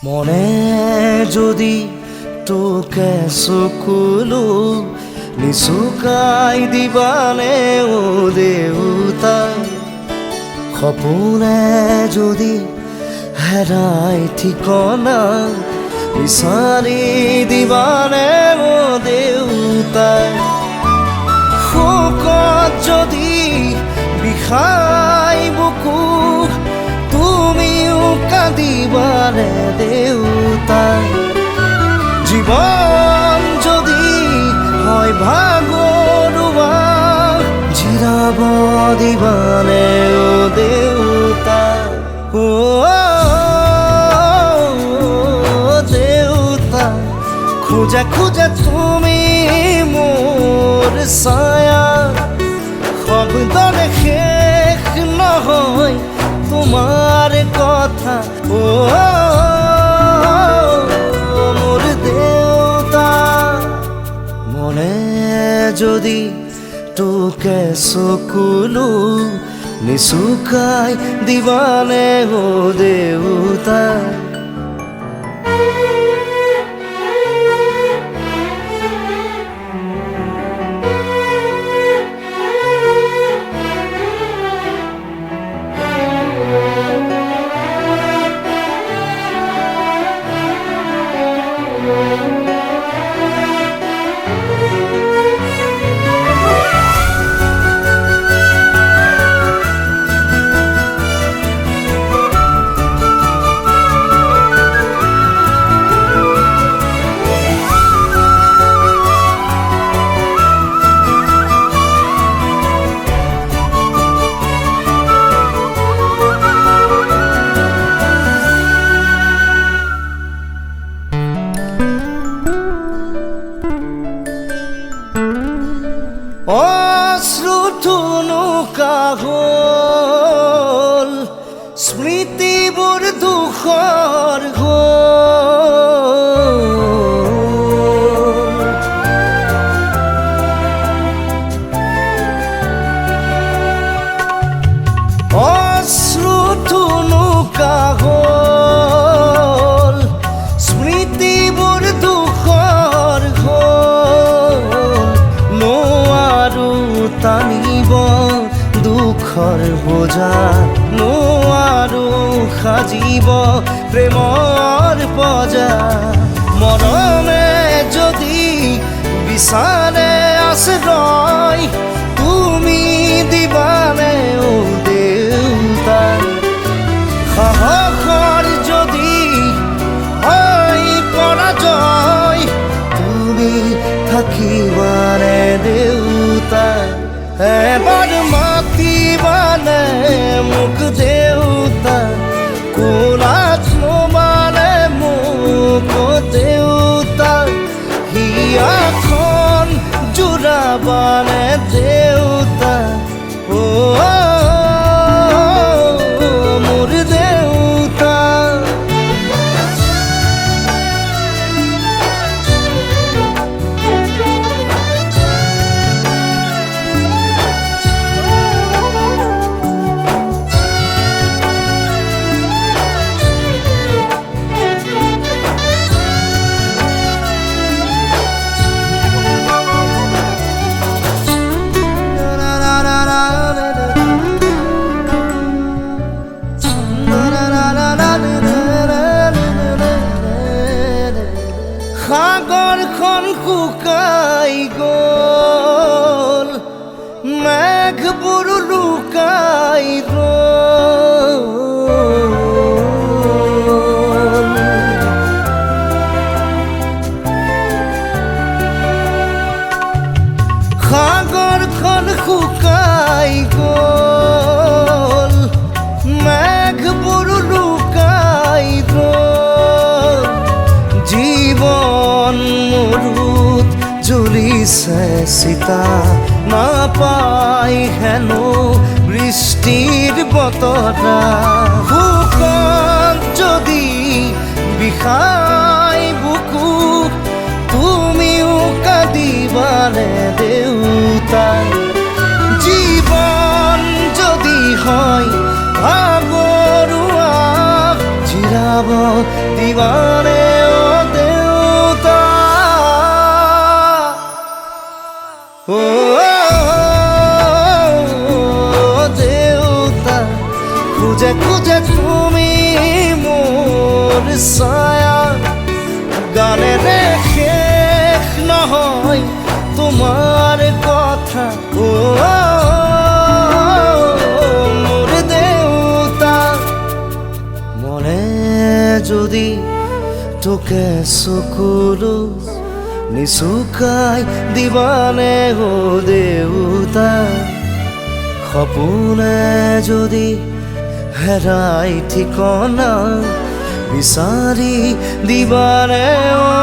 মনে যদি তোকে চকুলো নিচুকাই দিবানে ও দেউতা, সপোনে যদি হেৰাই ঠিকনা বিচাৰি দিবানে ও দেউতা, শোকত যদি বিষাই বুকু তুমিও কাঁদিবানে দেউতা, জীৱন যদি হয় ভাগৰুৱা জিৰাব দিবানে ও দেউতা, ও দেউতা, খোজা খোজা তুমি মোৰ ছায়া, শব্দৰে শেষ নহয় তোমাৰ কথা, ও মোৰ দেউতা। মনে যদি তোকে চকুলো নিচুকাই দিবানে ও দেউতা, অশ্ৰুথুনুকা হ'ল স্মৃতিবোৰ দুখৰ হ'ল, অশ্ৰুথুনুকা হ'ল স্মৃতিবোৰ দুখৰ হ'ল, টানিব দুখৰ বোজা, নোৱাৰো সাজিব প্ৰেমৰ পজা, মৰমে যদি বিচাৰে আশ্ৰয় তুমি দিবানে ও দেউতা, সাহসৰ যদি হয় পৰাজয় তুমি থাকিবানে দেউতা, এবাৰ মাতিবানে মোক দেউতা, কোলাত ল'বানে মোক দেউতা, হিয়াখন জোৰাবানে দেউতা, ও মোৰ দেউতা। সাগৰখন শুকাই গ'ল, মেঘবোৰ লুকাই ৰ'ল, সাগৰখন শুকাই গ'ল, মেঘবোৰ লুকাই ৰ'ল, জীৱন মৰুত জ্বলিছে চিতা, নাপাই হেনো বৃষ্টিৰ বতৰা, শুকত যদি বিষাই বুকু তুমিও কাঁদিবানে দেউতা, জীৱন যদি হয় ভাগৰুৱা জিৰা যাব দিবানে ও দেউতা ও দেউতা খুঁজে খুঁজে তুমি মোর ছায়া গানে শেষ নহয় তোমার কথা ও মোর দেউতা মনে যদি তোকে চকুলো নিচুকাই দিবানে ও দেউতা সপোনে যদি হেৰাই ঠিকনা বিচাৰি দিবানে ও